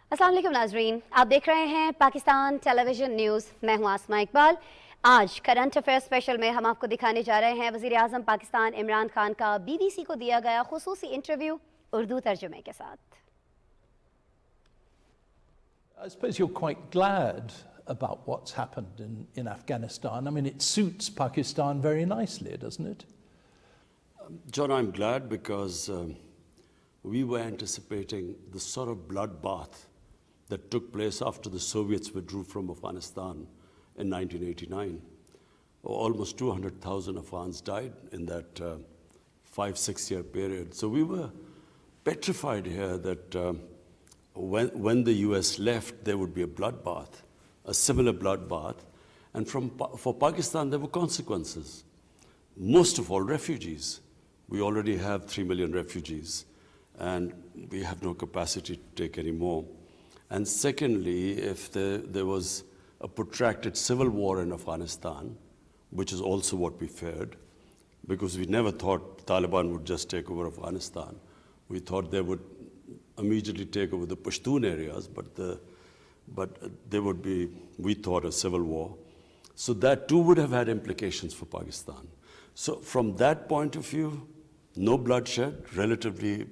अस्सलाम वालेकुम नाजरीन, आप देख रहे हैं पाकिस्तान टेलीविजन न्यूज़। मैं हूं आसमा इकबाल। आज करंट अफेयर स्पेशल में हम आपको दिखाने जा रहे हैं वज़ीर आज़म पाकिस्तान इमरान खान का BBC को दिया गया खुसूसी इंटरव्यू उर्दू तर्जुमे के साथ। I suppose you're quite glad about what's happened in Afghanistan. I mean, it suits Pakistan very nicely, doesn't it? John, I'm glad because we were anticipating the sort of bloodbath that took place after the Soviets withdrew from Afghanistan in 1989. Almost 200,000 Afghans died in that 5-6 year period. So we were petrified here that when the US left, there would be a bloodbath, a similar bloodbath. And for Pakistan, there were consequences. Most of all, refugees. We already have 3 million refugees, and we have no capacity to take any more. And secondly, if there was a protracted civil war in Afghanistan, which is also what we feared, because we never thought Taliban would just take over Afghanistan. We thought they would immediately take over the Pashtun areas, but there would be, we thought, a civil war. So that too would have had implications for Pakistan. So from that point of view, no bloodshed, relatively,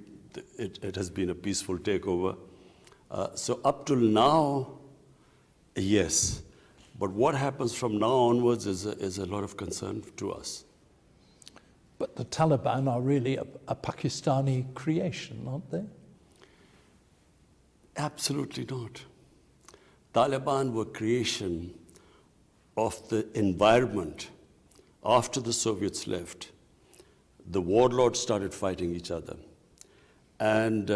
it has been a peaceful takeover. So up till now, yes. But what happens from now onwards is a lot of concern to us. But the Taliban are really a Pakistani creation, aren't they? Absolutely not. Taliban were creation of the environment after the Soviets left. The warlords started fighting each other. And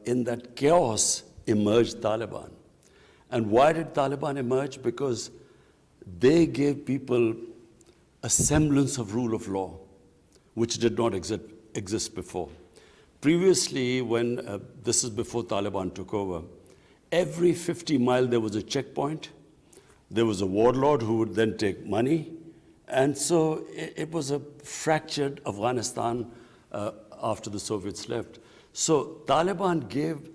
in that chaos emerged Taliban. And why did Taliban emerge? Because they gave people a semblance of rule of law, which did not exist before. Previously, when this is before Taliban took over, every 50 miles there was a checkpoint. There was a warlord who would then take money. And so it was a fractured Afghanistan after the Soviets left. So Taliban gave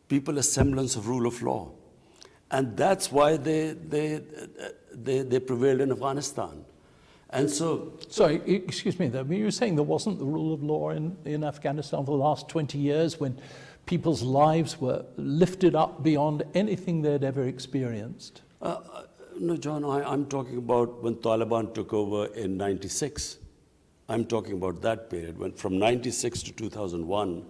people a semblance of rule of law. And that's why they prevailed in Afghanistan. And so... Sorry, excuse me, though. You were saying there wasn't the rule of law in Afghanistan for the last 20 years when people's lives were lifted up beyond anything they'd ever experienced? No, John, I'm talking about when Taliban took over in 96. I'm talking about that period, when from 96 to 2001,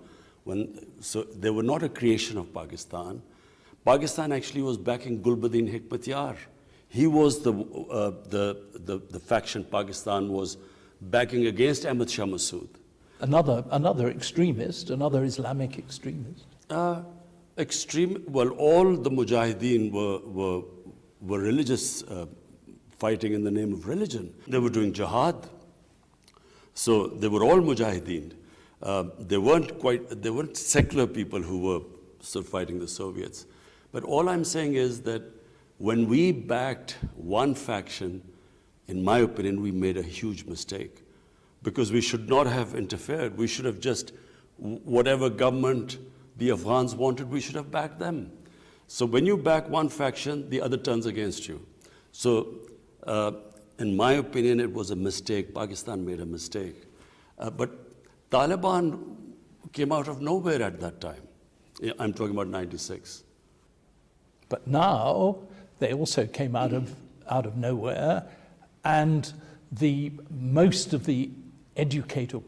so they were not a creation of Pakistan. Pakistan actually was backing Gulbuddin Hikmatyar. He was the faction Pakistan was backing against Ahmad Shah Massoud. Another extremist, another Islamic extremist. Well, all the Mujahideen were religious, fighting in the name of religion. They were doing jihad. So they were all Mujahideen. They weren't secular people who were still fighting the Soviets. But all I'm saying is that when we backed one faction, in my opinion, we made a huge mistake. Because we should not have interfered. We should have just, whatever government the Afghans wanted, we should have backed them. So when you back one faction, the other turns against you. So in my opinion, it was a mistake. Pakistan made a mistake. But Taliban came out of nowhere at that time. I'm talking about 96. But now they also came out of nowhere, and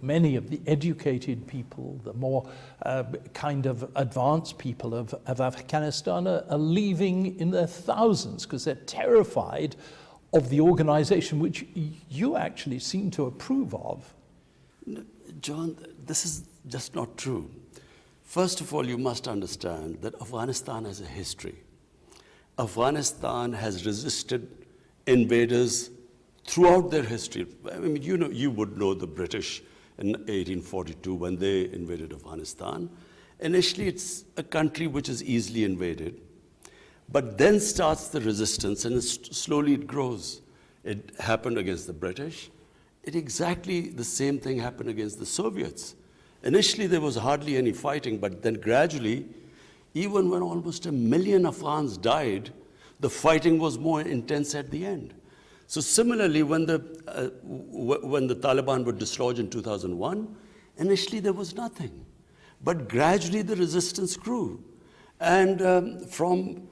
many of the educated people, the more kind of advanced people of Afghanistan are leaving in their thousands because they're terrified of the organization which you actually seem to approve of. John, this is just not true. First of all, you must understand that Afghanistan has a history. Afghanistan has resisted invaders throughout their history. I mean, you would know the British in 1842 when they invaded Afghanistan. Initially, it's a country which is easily invaded, but then starts the resistance, and slowly it grows. It happened against the British. Exactly the same thing happened against the Soviets. Initially, there was hardly any fighting, but then gradually, Even when almost 1 million Afghans died, the fighting was more intense at the end. So similarly, when the Taliban were dislodged in 2001, initially there was nothing. But gradually the resistance grew. And from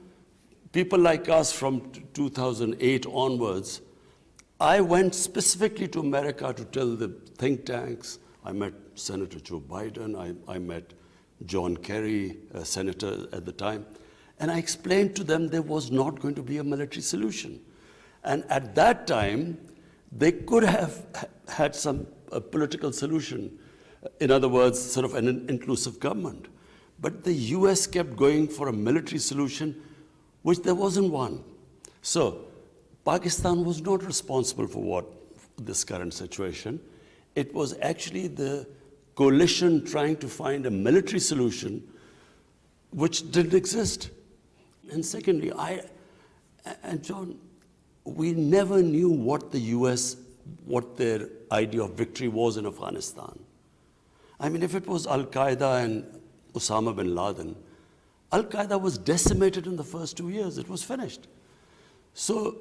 people like us from 2008 onwards, I went specifically to America to tell the think tanks. I met Senator Joe Biden, I met John Kerry, a senator at the time, and I explained to them there was not going to be a military solution. And at that time, they could have had a political solution. In other words, sort of an inclusive government. But the US kept going for a military solution, which there wasn't one. So Pakistan was not responsible for this current situation. It was actually the coalition trying to find a military solution which didn't exist. And secondly, and John, we never knew what the US, what their idea of victory was in Afghanistan. I mean, if it was Al-Qaeda and Osama bin Laden, Al-Qaeda was decimated in the first 2 years. It was finished. So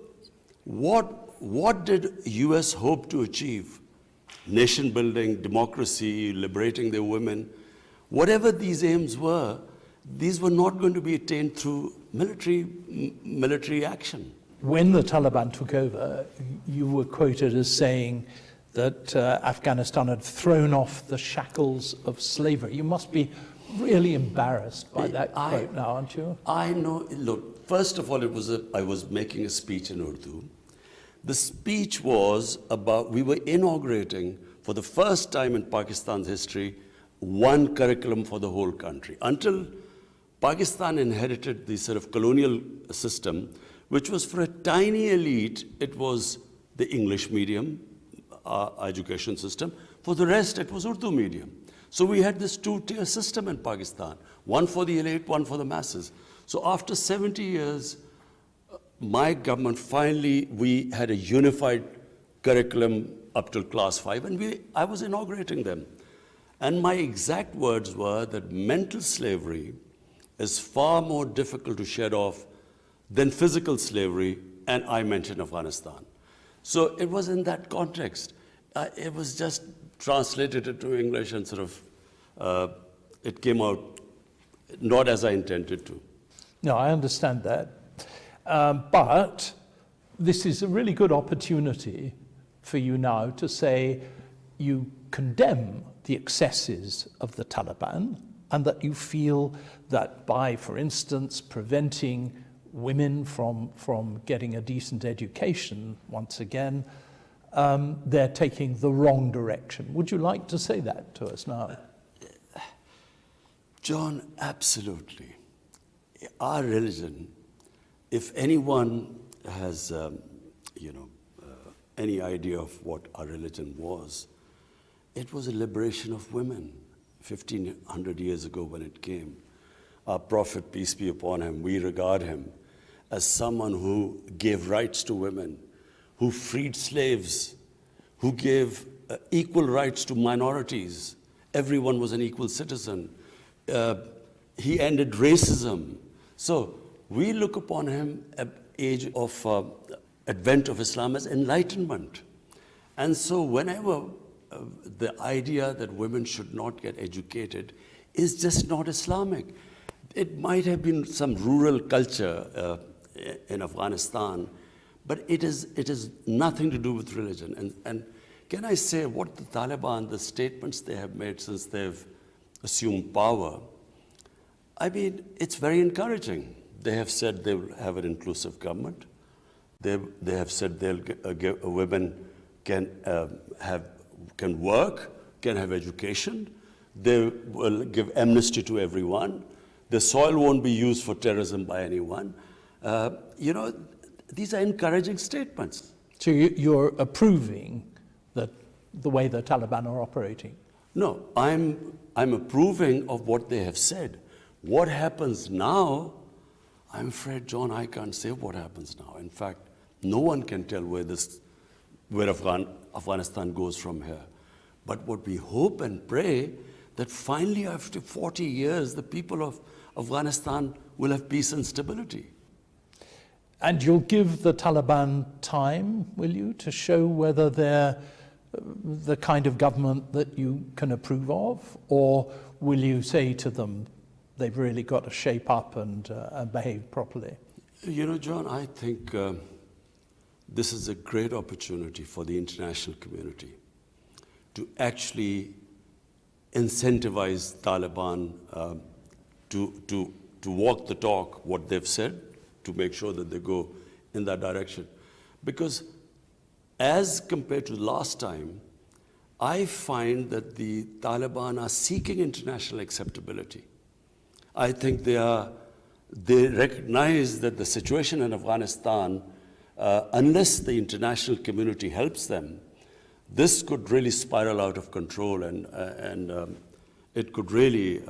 what did US hope to achieve? Nation building, democracy, liberating their women. Whatever these aims were, these were not going to be attained through military action. When the Taliban took over, you were quoted as saying that Afghanistan had thrown off the shackles of slavery. You must be really embarrassed by that quote now, aren't you? I know. Look, first of all, I was making a speech in Urdu. The speech was about, we were inaugurating, for the first time in Pakistan's history, one curriculum for the whole country. Until Pakistan inherited the sort of colonial system, which was for a tiny elite, it was the English medium education system. For the rest, it was Urdu medium. So we had this two-tier system in Pakistan, one for the elite, one for the masses. So after 70 years, my government finally, we had a unified curriculum up till class 5, and I was inaugurating them. And my exact words were that mental slavery is far more difficult to shed off than physical slavery, and I mentioned Afghanistan. So it was in that context. It was just translated into English and sort of, it came out not as I intended to. No, I understand that. But this is a really good opportunity for you now to say you condemn the excesses of the Taliban and that you feel that by, for instance, preventing women from getting a decent education, once again, they're taking the wrong direction. Would you like to say that to us now? John, absolutely. Our religion, if anyone has, any idea of what our religion was, it was a liberation of women 1,500 years ago when it came. Our Prophet, peace be upon him, we regard him as someone who gave rights to women, who freed slaves, who gave equal rights to minorities. Everyone was an equal citizen. He ended racism. So we look upon him at age of advent of Islam as enlightenment. And so whenever the idea that women should not get educated is just not Islamic. It might have been some rural culture in Afghanistan, but it is nothing to do with religion. And can I say what the Taliban, the statements they have made since they've assumed power, I mean, it's very encouraging. They have said they will have an inclusive government. They have said women can work, can have education. They will give amnesty to everyone. The soil won't be used for terrorism by anyone. These are encouraging statements. So you're approving the way the Taliban are operating? No, I'm approving of what they have said. What happens now, I'm afraid, John, I can't say what happens now. In fact, no one can tell where Afghanistan goes from here. But what we hope and pray that finally after 40 years, the people of Afghanistan will have peace and stability. And you'll give the Taliban time, will you, to show whether they're the kind of government that you can approve of? Or will you say to them, they've really got to shape up and behave properly? You know, John, I think this is a great opportunity for the international community to actually incentivize Taliban to walk the talk, what they've said, to make sure that they go in that direction. Because as compared to last time, I find that the Taliban are seeking international acceptability. I think they recognize that the situation in Afghanistan, unless the international community helps them, this could really spiral out of control, and it could really,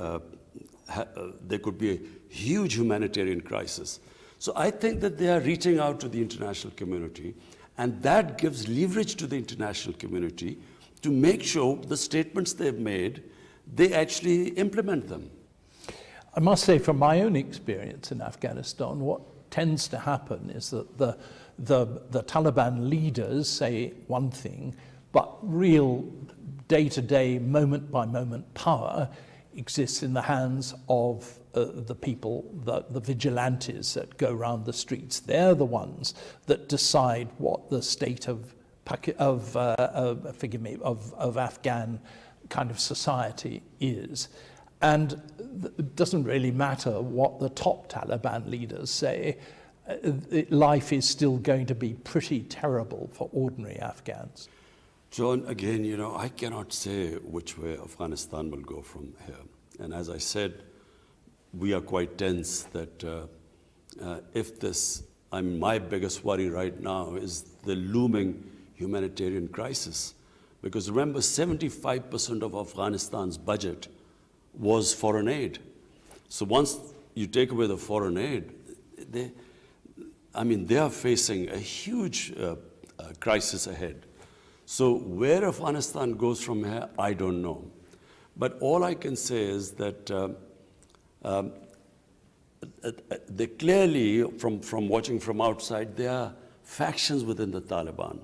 there could be a huge humanitarian crisis. So I think that they are reaching out to the international community, and that gives leverage to the international community to make sure the statements they've made, they actually implement them. I must say, from my own experience in Afghanistan, what tends to happen is that the Taliban leaders say one thing, but real day-to-day, moment-by-moment power exists in the hands of the people, the vigilantes that go around the streets. They're the ones that decide what the state of Afghan kind of society is. And it doesn't really matter what the top Taliban leaders say. Life is still going to be pretty terrible for ordinary Afghans. John, again, you know, I cannot say which way Afghanistan will go from here. And as I said, we are quite tense that if this, my biggest worry right now is the looming humanitarian crisis. Because remember, 75% of Afghanistan's budget was foreign aid. So once you take away the foreign aid, they are facing a huge crisis ahead. So where Afghanistan goes from here, I don't know. But all I can say is that they clearly, from watching from outside, there are factions within the Taliban.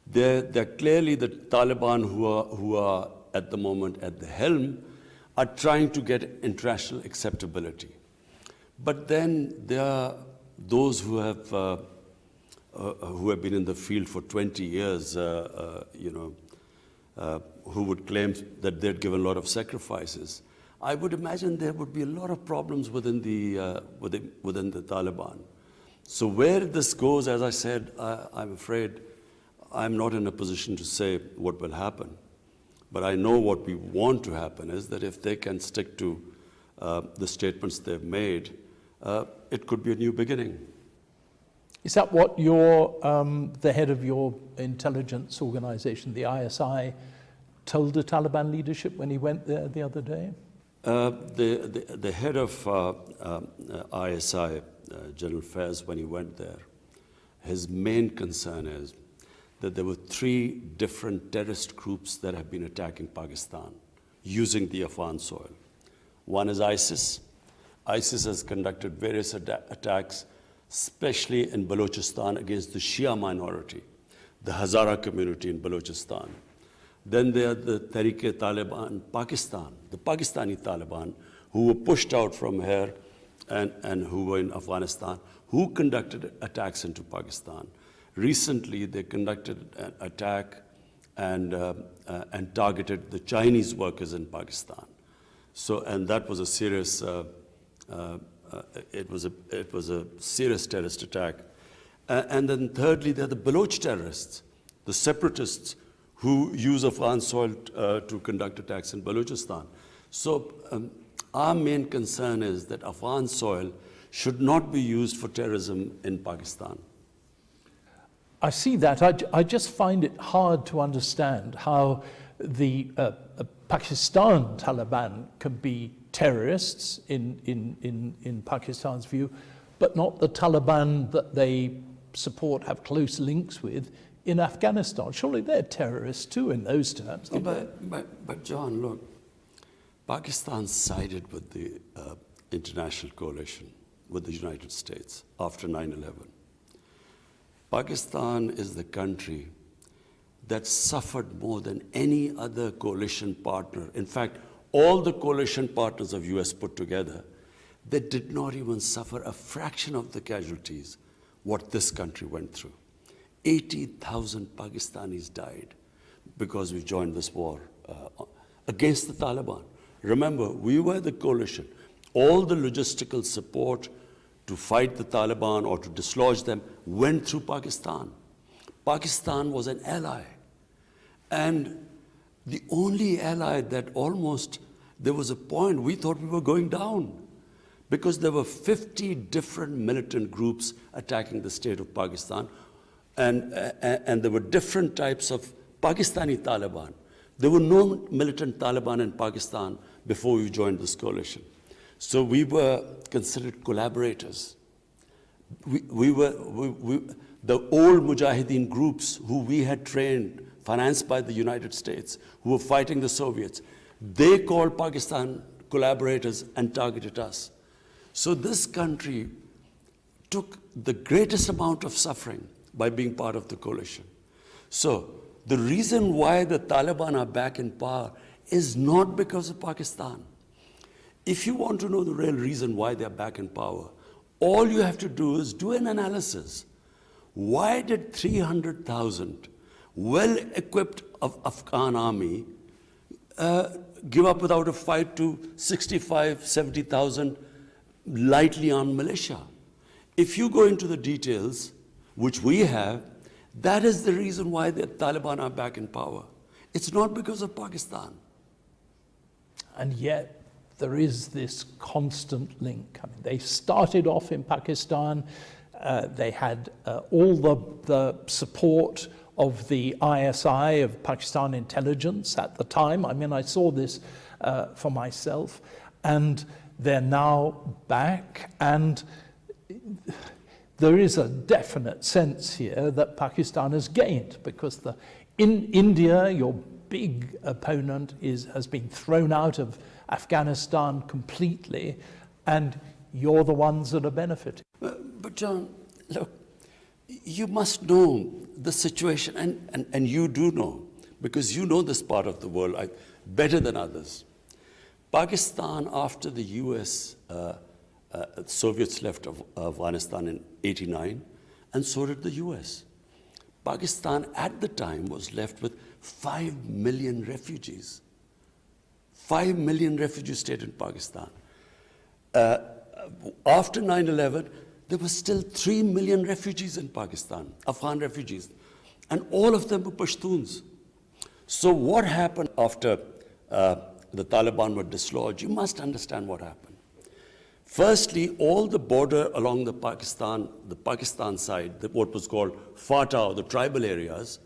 They're clearly the Taliban who are at the moment at the helm are trying to get international acceptability. But then there are those who have been in the field for 20 years, who would claim that they'd given a lot of sacrifices. I would imagine there would be a lot of problems within the Taliban. So where this goes, as I said, I'm afraid I'm not in a position to say what will happen. But I know what we want to happen is that if they can stick to the statements they've made, it could be a new beginning. Is that what the head of your intelligence organization, the ISI, told the Taliban leadership when he went there the other day? The head of ISI, General Faiz, when he went there, his main concern is that there were 3 different terrorist groups that have been attacking Pakistan using the Afghan soil. One is ISIS. ISIS has conducted various attacks, especially in Balochistan, against the Shia minority, the Hazara community in Balochistan. Then there are the Tehrik-e-Taliban Pakistan, the Pakistani Taliban, who were pushed out from here and who were in Afghanistan, who conducted attacks into Pakistan. Recently, they conducted an attack and targeted the Chinese workers in Pakistan. So, and that was a serious, it was a serious terrorist attack. And then thirdly, there are the Baloch terrorists, the separatists who use Afghan soil to conduct attacks in Balochistan. So our main concern is that Afghan soil should not be used for terrorism in Pakistan. I see that. I just find it hard to understand how the Pakistan Taliban can be terrorists in Pakistan's view, but not the Taliban that they support, have close links with in Afghanistan. Surely they're terrorists too in those terms. But John, look, Pakistan sided with the international coalition with the United States after 9/11. Pakistan is the country that suffered more than any other coalition partner. In fact, all the coalition partners of US put together, they did not even suffer a fraction of the casualties what this country went through. 80,000 Pakistanis died because we joined this war against the Taliban. Remember, we were the coalition. All the logistical support to fight the Taliban or to dislodge them went through Pakistan. Pakistan was an ally. And the only ally that almost, there was a point we thought we were going down because there were 50 different militant groups attacking the state of Pakistan. And there were different types of Pakistani Taliban. There were no militant Taliban in Pakistan before we joined this coalition. So we were considered collaborators. The old Mujahideen groups who we had trained, financed by the United States, who were fighting the Soviets, they called Pakistan collaborators and targeted us. So this country took the greatest amount of suffering by being part of the coalition. So the reason why the Taliban are back in power is not because of Pakistan. If you want to know the real reason why they're back in power, all you have to do is do an analysis. Why did 300,000 well-equipped Afghan army give up without a fight to 65, 70,000 lightly armed militia? If you go into the details, which we have, that is the reason why the Taliban are back in power. It's not because of Pakistan. And yet, there is this constant link. I mean, they started off in Pakistan. They had all the support of the ISI, of Pakistan intelligence at the time. I mean, I saw this for myself. And they're now back. And there is a definite sense here that Pakistan has gained because in India, your big opponent has been thrown out of Afghanistan completely, and you're the ones that are benefiting. But John, look, you must know the situation, and you do know, because you know this part of the world better than others. Pakistan, after the US, Soviets left Afghanistan in '89, and so did the US. Pakistan at the time was left with 5 million refugees. 5 million refugees stayed in Pakistan. After 9/11, there were still 3 million refugees in Pakistan, Afghan refugees, and all of them were Pashtuns. So what happened after the Taliban were dislodged? You must understand what happened. Firstly, all the border along the Pakistan side, what was called Fatah, or the tribal areas,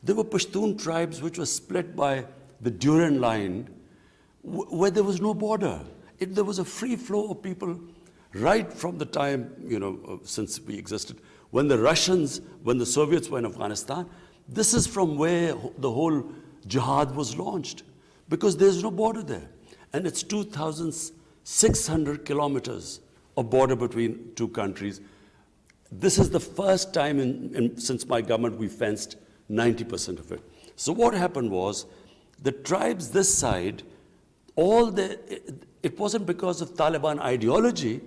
there were Pashtun tribes which were split by the Durand line, where there was no border. There was a free flow of people right from the time, since we existed. When the Soviets were in Afghanistan, this is from where the whole jihad was launched, because there's no border there. And it's 2,600 kilometers of border between two countries. This is the first time since my government we fenced 90% of it. So what happened was, the tribes this side, it wasn't because of Taliban ideology,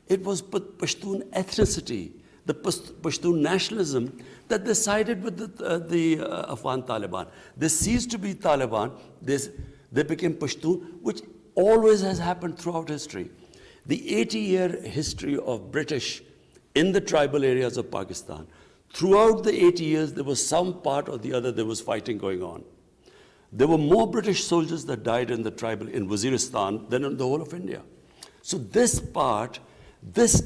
it was Pashtun ethnicity, the Pashtun nationalism, that they sided with the Afghan Taliban. They ceased to be Taliban, they became Pashtun, which always has happened throughout history. The 80-year history of British in the tribal areas of Pakistan, throughout the 80 years, there was some part or the other, there was fighting going on. There were more British soldiers that died in Waziristan than in the whole of India. So this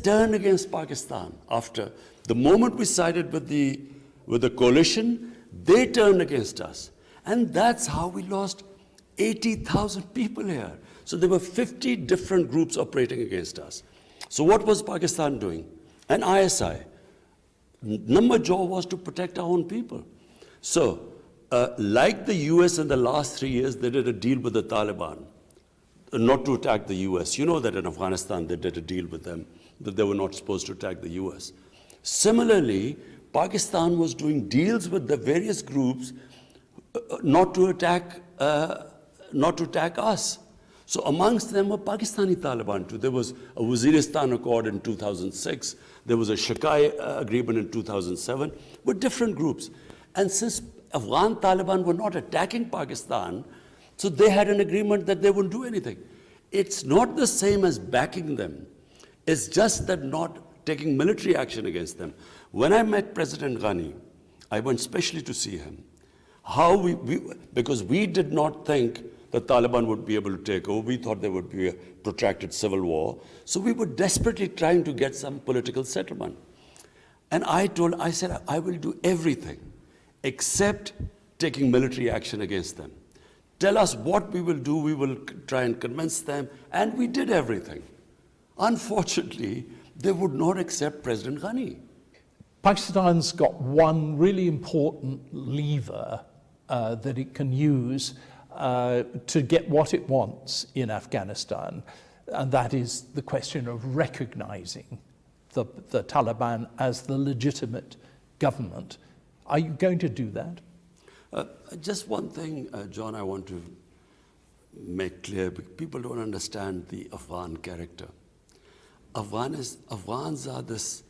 turned against Pakistan. After the moment we sided with the coalition, they turned against us. And that's how we lost 80,000 people here. So there were 50 different groups operating against us. So what was Pakistan doing? And ISI. Number job was to protect our own people. So, like the US in the last 3 years, they did a deal with the Taliban. not to attack the US. You know that in Afghanistan they did a deal with them that they were not supposed to attack the US. Similarly, Pakistan was doing deals with the various groups not to attack us. So amongst them were Pakistani Taliban too. There was a Waziristan Accord in 2006. There was a Shakai agreement in 2007 with different groups. And since Afghan Taliban were not attacking Pakistan, so they had an agreement that they wouldn't do anything. It's not the same as backing them. It's just that not taking military action against them. When I met President Ghani, I went specially to see him. Because we did not think the Taliban would be able to take over. We thought there would be a protracted civil war. So we were desperately trying to get some political settlement. And I said, I will do everything except taking military action against them. Tell us what we will do, we will try and convince them, and we did everything. Unfortunately, they would not accept President Ghani. Pakistan's got one really important lever that it can use to get what it wants in Afghanistan, and that is the question of recognizing the Taliban as the legitimate government. Are you going to do that? Just one thing, John, I want to make clear. People don't understand the Afghan character. Afghans are this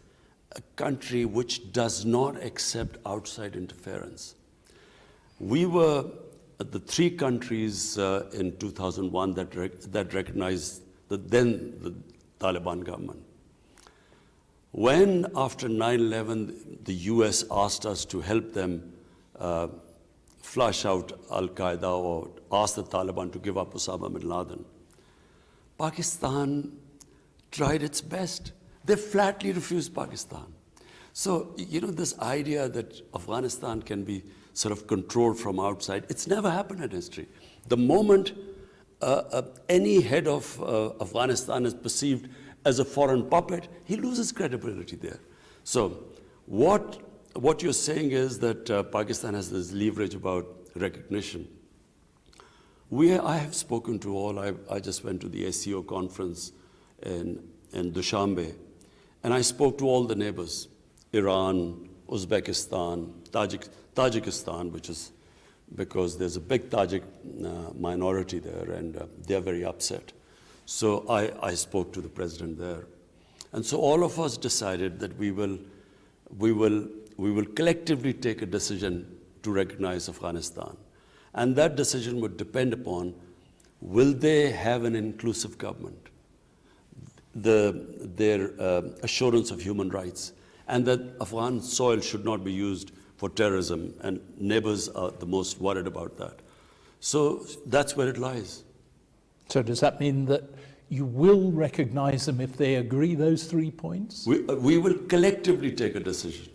country which does not accept outside interference. We were the three countries in 2001 that recognized the Taliban government. When, after 9/11, the US asked us to help them flush out Al-Qaeda or ask the Taliban to give up Osama bin Laden, Pakistan tried its best. They flatly refused Pakistan. So, this idea that Afghanistan can be sort of controlled from outside, it's never happened in history. The moment any head of Afghanistan is perceived as a foreign puppet, he loses credibility there. So what you're saying is that Pakistan has this leverage about recognition. I have spoken to all. I just went to the ACO conference in Dushanbe, and I spoke to all the neighbors, Iran, Uzbekistan, Tajikistan, which is because there's a big Tajik minority there, and they're very upset. So I spoke to the president there. And so all of us decided that we will collectively take a decision to recognize Afghanistan. And that decision would depend upon, will they have an inclusive government, their assurance of human rights, and that Afghan soil should not be used for terrorism, and neighbors are the most worried about that. So that's where it lies. So does that mean that you will recognize them if they agree those 3 points? We will collectively take a decision.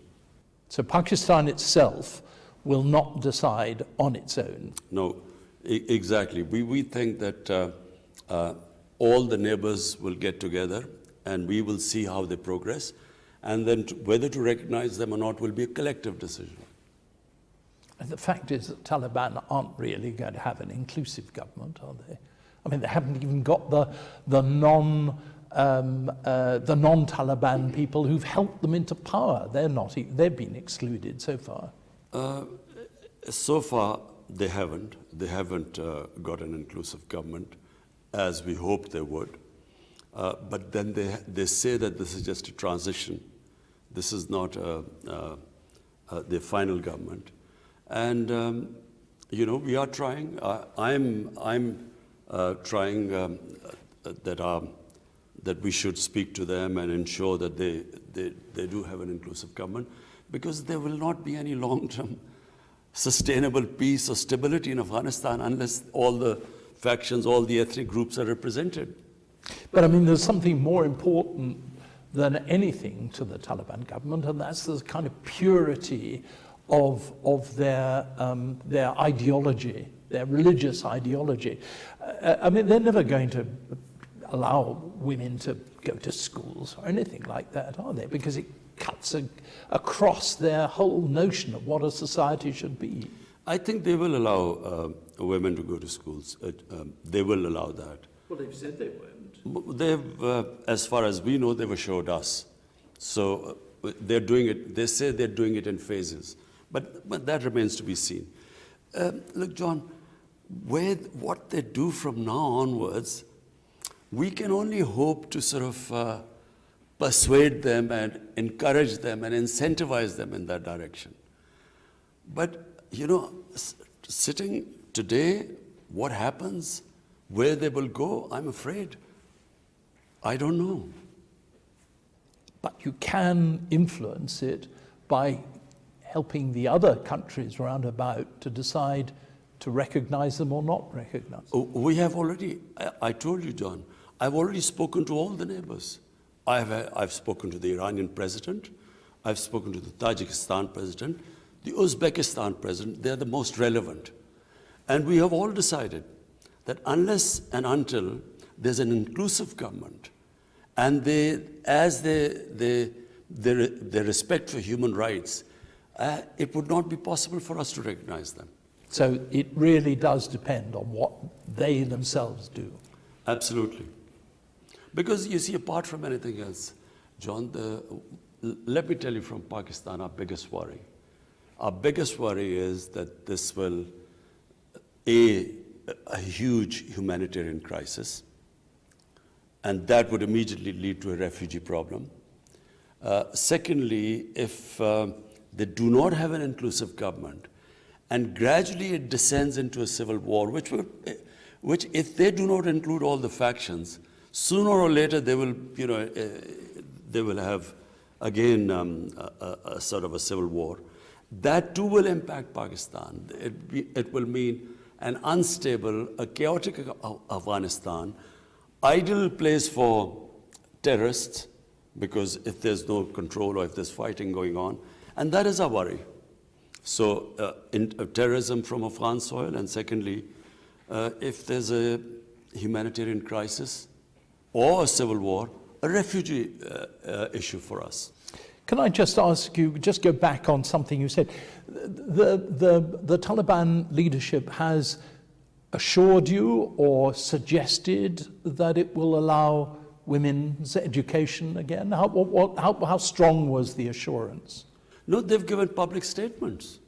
So Pakistan itself will not decide on its own? No, exactly. We think that all the neighbors will get together and we will see how they progress. And then whether to recognize them or not will be a collective decision. And the fact is that Taliban aren't really going to have an inclusive government, are they? I mean, they haven't even got the non-Taliban people who've helped them into power. They've been excluded so far. So far, they haven't. They haven't got an inclusive government, as we hoped they would. But then they say that this is just a transition. This is not the final government. And, we are trying. I'm trying that we should speak to them and ensure that they do have an inclusive government, because there will not be any long-term sustainable peace or stability in Afghanistan unless all the factions, all the ethnic groups are represented. But I mean, there's something more important than anything to the Taliban government, and that's the kind of purity of their ideology, their religious ideology. I mean, they're never going to allow women to go to schools or anything like that, are they? Because it cuts across their whole notion of what a society should be. I think they will allow women to go to schools. They will allow that. Well, they've said they weren't. They've, as far as we know, they've assured us. So they're doing it, they say they're doing it in phases. But that remains to be seen. Look, John, what they do from now onwards, we can only hope to sort of persuade them and encourage them and incentivize them in that direction. But, you know, sitting today, what happens, where they will go, I'm afraid, I don't know. But you can influence it by helping the other countries round about to decide to recognize them or not recognize them. We have already, I told you, John, I've already spoken to all the neighbors. I've spoken to the Iranian president, I've spoken to the Tajikistan president, the Uzbekistan president, they're the most relevant. And we have all decided that unless and until there's an inclusive government, and their respect for human rights, it would not be possible for us to recognize them. So it really does depend on what they themselves do. Absolutely. Because you see, apart from anything else, John, let me tell you from Pakistan, our biggest worry. Our biggest worry is that this will, a huge humanitarian crisis, and that would immediately lead to a refugee problem. Secondly, if they do not have an inclusive government, and gradually it descends into a civil war, which if they do not include all the factions, sooner or later they will, you know, they will have again a sort of a civil war. That too will impact Pakistan. It will mean an unstable, a chaotic Afghanistan, ideal place for terrorists, because if there's no control or if there's fighting going on, and that is our worry. So terrorism from Afghan soil, and secondly, if there's a humanitarian crisis or a civil war, a refugee issue for us. Can I just ask you, just go back on something you said? The Taliban leadership has assured you or suggested that it will allow women's education again? How strong was the assurance? No, they've given public statements.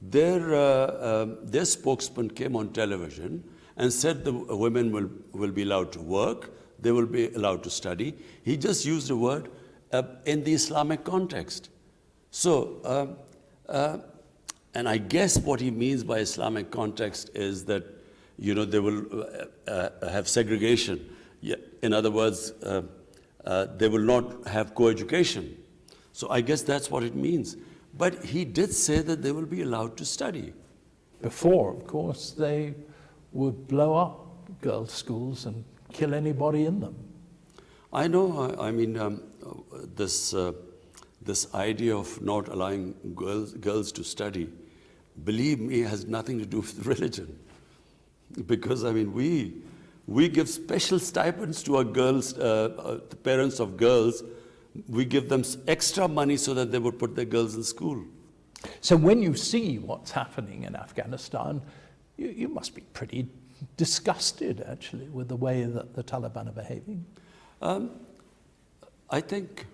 Their spokesman came on television and said the women will be allowed to work, they will be allowed to study. He just used a word in the Islamic context. So, and I guess what he means by Islamic context is that, you know, they will have segregation. In other words, they will not have co-education. So I guess that's what it means. But he did say that they will be allowed to study. Before, of course, they would blow up girls' schools and kill anybody in them. I know. I mean, this idea of not allowing girls to study, believe me, has nothing to do with religion. Because, I mean, we give special stipends to our girls, the parents of girls. We give them extra money so that they would put their girls in school. So when you see what's happening in Afghanistan, you must be pretty disgusted, actually, with the way that the Taliban are behaving. I think,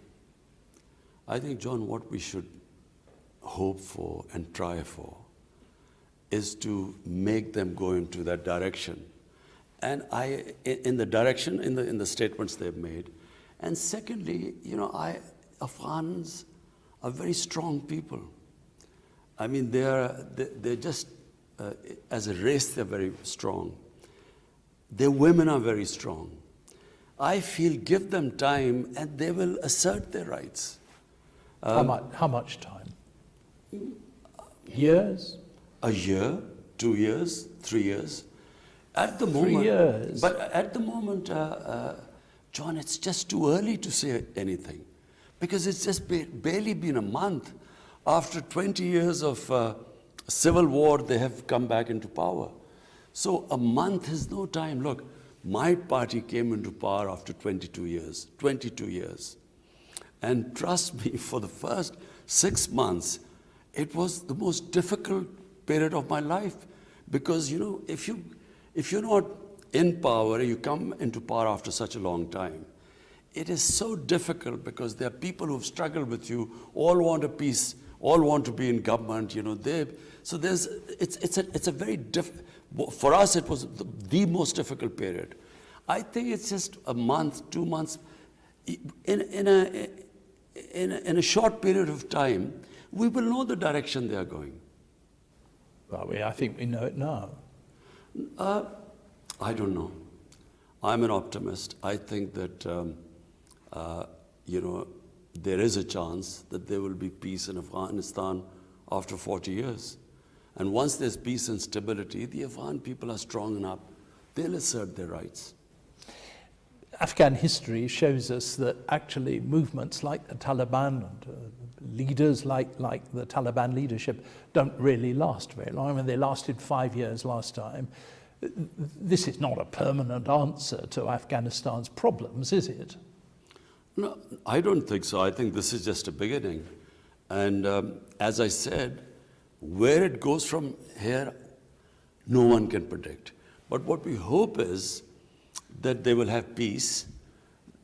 John, what we should hope for and try for is to make them go into that direction. And in the statements they've made. And secondly, you know, Afghans are very strong people. I mean, they're just, as a race, they're very strong. Their women are very strong. I feel give them time and they will assert their rights. How much time? Years? A year, 2 years, 3 years. At the moment, 3 years. But at the moment, John, it's just too early to say anything, because it's just barely been a month. After 20 years of civil war, they have come back into power. So a month is no time. Look, my party came into power after 22 years. 22 years. And trust me, for the first 6 months, it was the most difficult period of my life, because, you know, if you're not in power, you come into power after such a long time. It is so difficult because there are people who've struggled with you, all want a peace, all want to be in government, you know. So it's a very for us it was the most difficult period. I think it's just a month, 2 months, in a short period of time, we will know the direction they are going. Well, I think we know it now. I don't know. I'm an optimist. I think that, there is a chance that there will be peace in Afghanistan after 40 years. And once there's peace and stability, the Afghan people are strong enough, they'll assert their rights. Afghan history shows us that actually movements like the Taliban and leaders like the Taliban leadership don't really last very long. I mean, they lasted 5 years last time. This is not a permanent answer to Afghanistan's problems, is it? No, I don't think so. I think this is just a beginning. And as I said, where it goes from here, no one can predict. But what we hope is that they will have peace,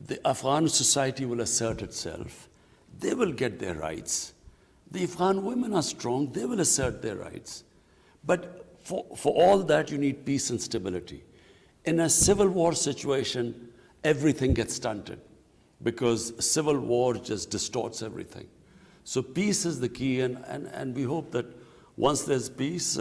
the Afghan society will assert itself, they will get their rights. The Afghan women are strong, they will assert their rights. But for all that, you need peace and stability. In a civil war situation, everything gets stunted because civil war just distorts everything. So peace is the key, and we hope that once there's peace,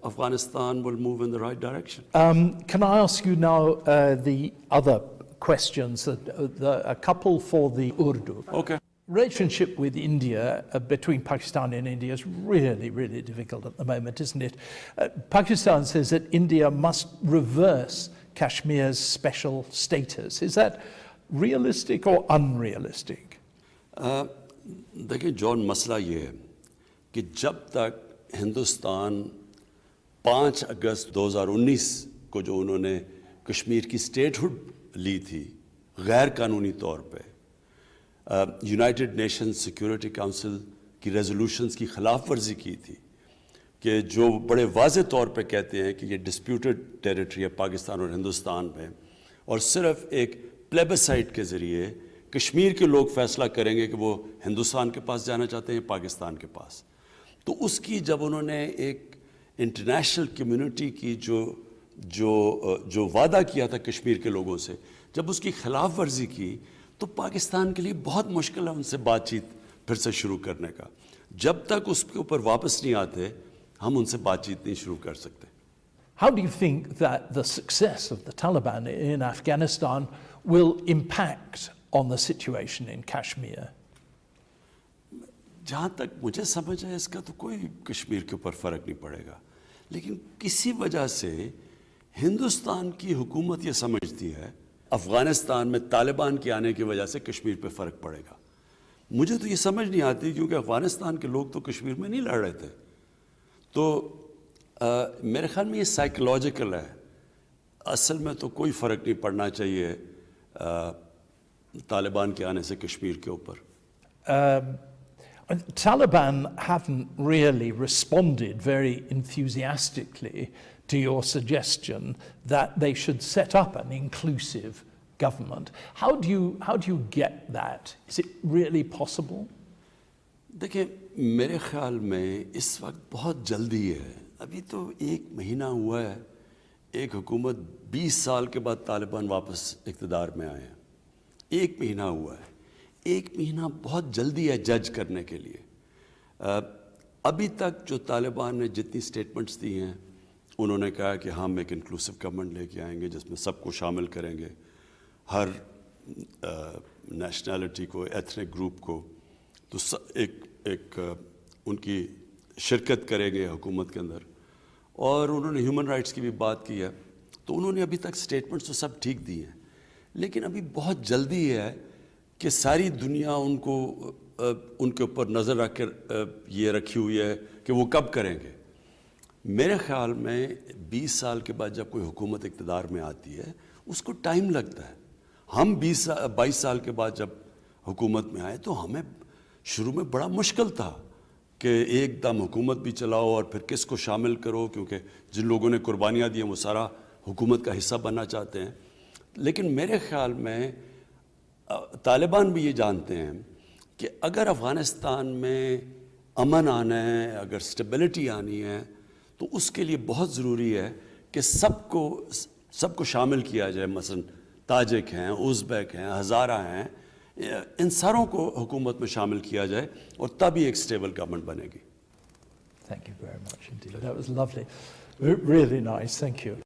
Afghanistan will move in the right direction. Can I ask you now the other questions, a couple for the Urdu? Okay. Relationship with India, between Pakistan and India, is really, really difficult at the moment, isn't it? Pakistan says that India must reverse Kashmir's special status. Is that realistic or unrealistic? देखिए John मसला ये है कि जब तक हिंदुस्तान 5 अगस्त 2019 को जो उन्होंने कश्मीर की स्टेटहुड ली थी गैर कानूनी तौर पे, यूनाइटेड नेशंस सिक्योरिटी काउंसिल की रेजोल्यूशंस की खिलाफ वर्जी की थी कि जो बड़े वाज़े तौर पे कहते हैं कि ये डिस्प्यूटेड टेरिटरी है पाकिस्तान और हिंदुस्तान में, और सिर्फ एक प्लेबिसाइट के ज़रिए कश्मीर के लोग फैसला करेंगे कि वो हिंदुस्तान के पास जाना चाहते हैं पाकिस्तान के पास। तो उसकी जब उन्होंने एक इंटरनेशनल कम्युनिटी की जो वादा किया था कश्मीर के लोगों से, जब उसकी खिलाफ वर्जी की, तो पाकिस्तान के लिए बहुत मुश्किल है उनसे बातचीत फिर से शुरू करने का। जब तक उसके ऊपर वापस नहीं आते, हम उनसे बातचीत नहीं शुरू कर सकते। How do you think that the success of the Taliban in Afghanistan will impact on the situation in Kashmir? जहाँ तक मुझे समझ है इसका तो कोई कश्मीर के ऊपर फ़र्क नहीं पड़ेगा, लेकिन किसी वजह से हिंदुस्तान की हुकूमत ये समझती है अफ़गानिस्तान में तालिबान के आने की वजह से कश्मीर पे फ़र्क पड़ेगा। मुझे तो ये समझ नहीं आती, क्योंकि अफ़गानिस्तान के लोग तो कश्मीर में नहीं लड़ रहे थे। तो मेरे ख्याल में ये साइकोलॉजिकल है, असल में तो कोई फ़र्क नहीं पड़ना चाहिए तालिबान के आने से कश्मीर के ऊपर। Taliban haven't really responded very enthusiastically to your suggestion that they should set up an inclusive government. How do you get that? Is it really possible? देखिए, मेरे ख्याल में इस वक्त बहुत जल्दी है। अभी तो 1 महीना हुआ है, एक हुकूमत 20 साल के बाद तालिबान वापस इक़्तिदार में आए हैं। 1 महीना हुआ है, 1 महीना बहुत जल्दी है जज करने के लिए। अभी तक जो तालिबान ने जितनी स्टेटमेंट्स दी हैं, उन्होंने कहा कि हम एक इंक्लूसिव गवर्नमेंट लेके आएंगे जिसमें सबको शामिल करेंगे, हर नेशनैलिटी को, एथनिक ग्रुप को, तो एक उनकी शिरकत करेंगे हुकूमत के अंदर। और उन्होंने ह्यूमन राइट्स की भी बात की है। तो उन्होंने अभी तक स्टेटमेंट्स तो सब ठीक दी हैं, लेकिन अभी बहुत जल्दी है कि सारी दुनिया उनके ऊपर नज़र रख कर ये रखी हुई है कि वो कब करेंगे। मेरे ख्याल में 20 साल के बाद जब कोई हुकूमत इक़्तिदार में आती है, उसको टाइम लगता है। हम 22 साल के बाद जब हुकूमत में आए तो हमें शुरू में बड़ा मुश्किल था कि एकदम हुकूमत भी चलाओ और फिर किसको शामिल करो, क्योंकि जिन लोगों ने कुर्बानियाँ दी हैं वो सारा حکومت کا حصہ بننا چاہتے ہیں. لیکن میرے خیال میں طالبان بھی یہ جانتے ہیں کہ اگر افغانستان میں امن آنا ہے, اگر اسٹیبلٹی آنی ہے, تو اس کے لیے بہت ضروری ہے کہ سب کو شامل کیا جائے. مثلا تاجک ہیں, ازبیک ہیں, ہزارہ ہیں, ان ساروں کو حکومت میں شامل کیا جائے اور تبھی ایک اسٹیبل گورنمنٹ بنے گی. Thank you very much indeed. That was lovely. Really nice. Thank you.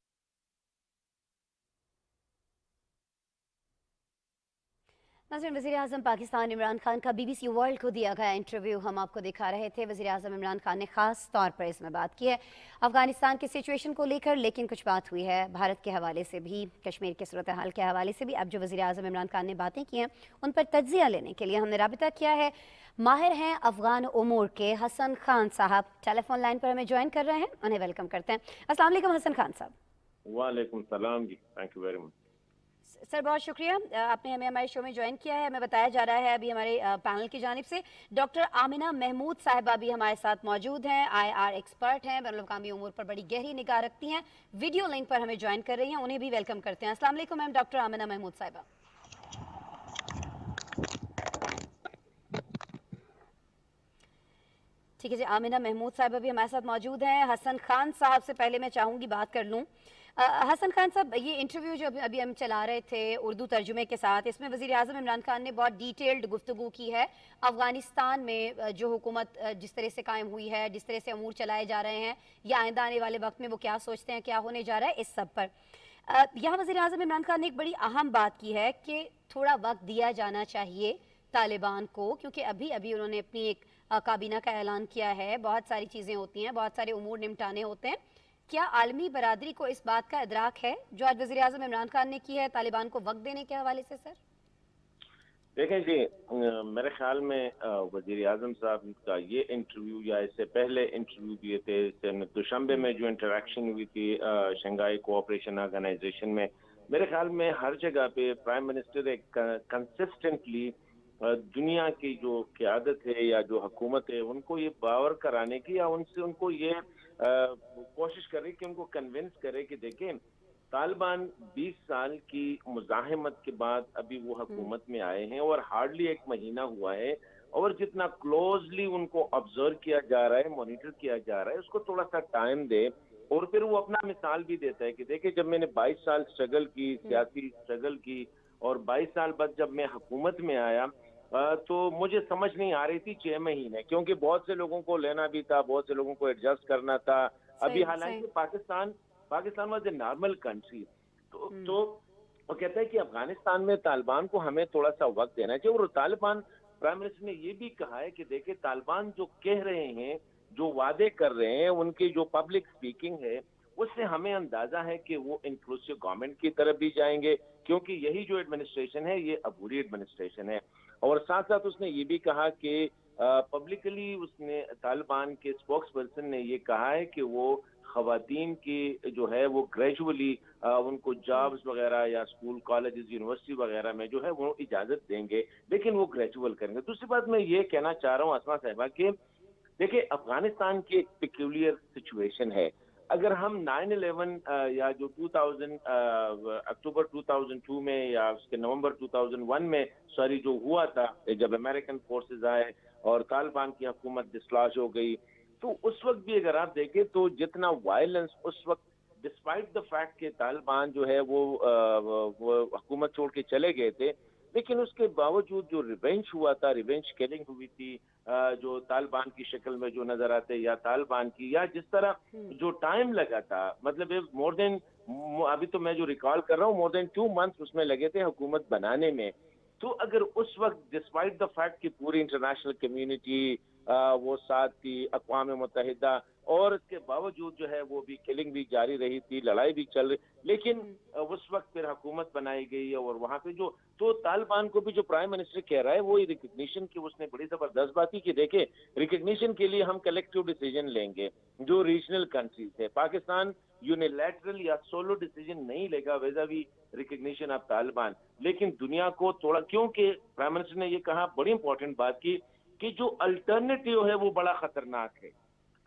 नाज़रीन, वज़ीर-ए-आज़म पाकिस्तान इमरान खान का BBC वर्ल्ड को दिया गया इंटरव्यू हम आपको दिखा रहे थे. वज़ीर-ए-आज़म इमरान खान ने ख़ास तौर पर इसमें बात की है अफ़गानिस्तान की सिचुएशन को लेकर, लेकिन कुछ बात हुई है भारत के हवाले से भी, कश्मीर के सूरत हाल के हवाले से भी. अब जो वज़ीर-ए-आज़म इमरान खान ने बातें की हैं उन पर तज्ज़िया लेने के लिए हमने राबिता किया है. माहिर हैं अफ़गान उमूर के हसन खान साहब टेलीफोन लाइन पर हमें ज्वाइन कर रहे हैं. उन्हें वेलकम करते हैं. अस्सलाम वालेकुम हसन खान साहब. वालेकुम सलाम जी, thank you very much. Sir बहुत शुक्रिया आपने हमें हमारे शो में ज्वाइन किया है. हमें बताया जा रहा है अभी हमारे पैनल की जानिब से डॉक्टर आमिना महमूद साहिबा भी हमारे साथ मौजूद हैं. IR एक्सपर्ट हैं, बैनुल-अक़वामी उमूर पर बड़ी गहरी निगाह रखती हैं. वीडियो लिंक पर हमें ज्वाइन कर रही हैं, उन्हें भी वेलकम करते हैं. अस्सलाम वालेकुम मैम, डॉक्टर आमिना महमूद साहिबा. ठीक है जी, आमिना महमूद साहिबा भी हमारे साथ मौजूद हैं. हसन खान साहब से पहले मैं चाहूँगी बात कर लूँ. हसन खान साहब, ये इंटरव्यू जो अभी हम चला रहे थे उर्दू तर्जुमे के साथ, इसमें वज़ीर-ए-आज़म इमरान खान ने बहुत डिटेल्ड गुफ्तगू की है अफ़गानिस्तान में जो हुकूमत जिस तरह से कायम हुई है, जिस तरह से अमूर चलाए जा रहे हैं, या आइंदा आने वाले वक्त में वो क्या सोचते हैं, क्या होने जा रहा है, इस सब पर यहाँ वज़ीर-ए-आज़म इमरान खान ने एक बड़ी अहम बात की है कि थोड़ा वक्त दिया जाना चाहिए तालिबान को, क्योंकि अभी अभी उन्होंने अपनी एक काबीना का ऐलान किया है. बहुत सारी चीज़ें होती हैं, बहुत सारे उमूर निपटाने होते हैं. क्या आलमी बरादरी को इस बात का इदराक है जो आज वज़ीर-ए-आज़म इमरान खान ने की है तालिबान को वक्त देने के हवाले से? सर देखें जी, मेरे ख्याल में वज़ीर-ए-आज़म साहब का ये इंटरव्यू या इससे पहले इंटरव्यू दिए थे दुशंबे में जो इंटरेक्शन हुई थी शंघाई कोऑपरेशन ऑर्गेनाइजेशन में, मेरे ख्याल में हर जगह पे प्राइम मिनिस्टर एक कंसिस्टेंटली दुनिया की जो क़यादत है या जो हुकूमत है उनको ये बावर कराने की या उनको ये कोशिश करे कि उनको कन्विंस करे कि देखें तालिबान 20 साल की मुज़ाहमत के बाद अभी वो हुकूमत में आए हैं और हार्डली एक महीना हुआ है, और जितना क्लोजली उनको ऑब्जर्व किया जा रहा है, मॉनिटर किया जा रहा है, उसको थोड़ा सा टाइम दे. और फिर वो अपना मिसाल भी देता है कि देखिए जब मैंने 22 साल स्ट्रगल की, सियासी स्ट्रगल की, और 22 साल बाद जब मैं हुकूमत में आया तो मुझे समझ नहीं आ रही थी 6 महीने, क्योंकि बहुत से लोगों को लेना भी था, बहुत से लोगों को एडजस्ट करना था. अभी हालांकि Pakistan was a normal country, तो वो कहता है कि अफगानिस्तान में तालिबान को हमें थोड़ा सा वक्त देना चाहिए. और तालिबान प्राइम मिनिस्टर ने ये भी कहा है कि देखिए तालिबान जो कह रहे हैं, जो वादे कर रहे हैं, उनकी जो पब्लिक स्पीकिंग है, उससे हमें अंदाजा है कि वो इंक्लूसिव गवर्नमेंट की तरफ भी जाएंगे, क्योंकि यही जो एडमिनिस्ट्रेशन है ये अबूरी एडमिनिस्ट्रेशन है. और साथ साथ उसने ये भी कहा कि पब्लिकली उसने तालिबान के स्पोक्स पर्सन ने ये कहा है कि वो खवातीन की जो है वो ग्रेजुअली उनको जॉब्स वगैरह या स्कूल कॉलेजेस यूनिवर्सिटी वगैरह में जो है वो इजाज़त देंगे, लेकिन वो ग्रेजुअल करेंगे. दूसरी बात मैं ये कहना चाह रहा हूँ असमा साहिबा कि देखिए अफगानिस्तान की एक पिक्यूलियर सिचुएशन है. अगर हम 9/11 या जो 2000 अक्टूबर 2002 में या उसके नवंबर 2001 में जो हुआ था, जब अमेरिकन फोर्सेस आए और तालिबान की हुकूमत डिसलॉज हो गई, तो उस वक्त भी अगर आप देखें तो जितना वायलेंस उस वक्त, डिस्पाइट द फैक्ट कि तालिबान जो है वो हुकूमत छोड़ के चले गए थे, लेकिन उसके बावजूद जो रिवेंज हुआ था, रिवेंज किलिंग हुई थी, जो तालिबान की शक्ल में जो नजर आते या तालिबान की, या जिस तरह जो टाइम लगा था, मतलब मोर देन, अभी तो मैं जो रिकॉल कर रहा हूँ, मोर देन 2 मंथ्स उसमें लगे थे हुकूमत बनाने में. तो अगर उस वक्त डिस्पाइट द फैक्ट कि पूरी इंटरनेशनल कम्युनिटी वो साथ थी, अक़वाम मुत्तहिदा, और इसके बावजूद जो है वो भी किलिंग भी जारी रही थी, लड़ाई भी चल रही, लेकिन उस वक्त फिर हुकूमत बनाई गई. और वहाँ पे जो तो तालिबान को भी जो प्राइम मिनिस्टर कह रहा है वो रिकग्निशन की उसने बड़ी जबरदस्त बात की कि देखे रिकग्निशन के लिए हम कलेक्टिव डिसीजन लेंगे. जो रीजनल कंट्रीज है, पाकिस्तान यूनिलैटरल या सोलो डिसीजन नहीं लेगा वेज़ावी रिकग्निशन ऑफ तालिबान, लेकिन दुनिया को थोड़ा, क्योंकि प्राइम मिनिस्टर ने ये कहा, बड़ी इंपॉर्टेंट बात की, कि जो अल्टरनेटिव है वो बड़ा खतरनाक है.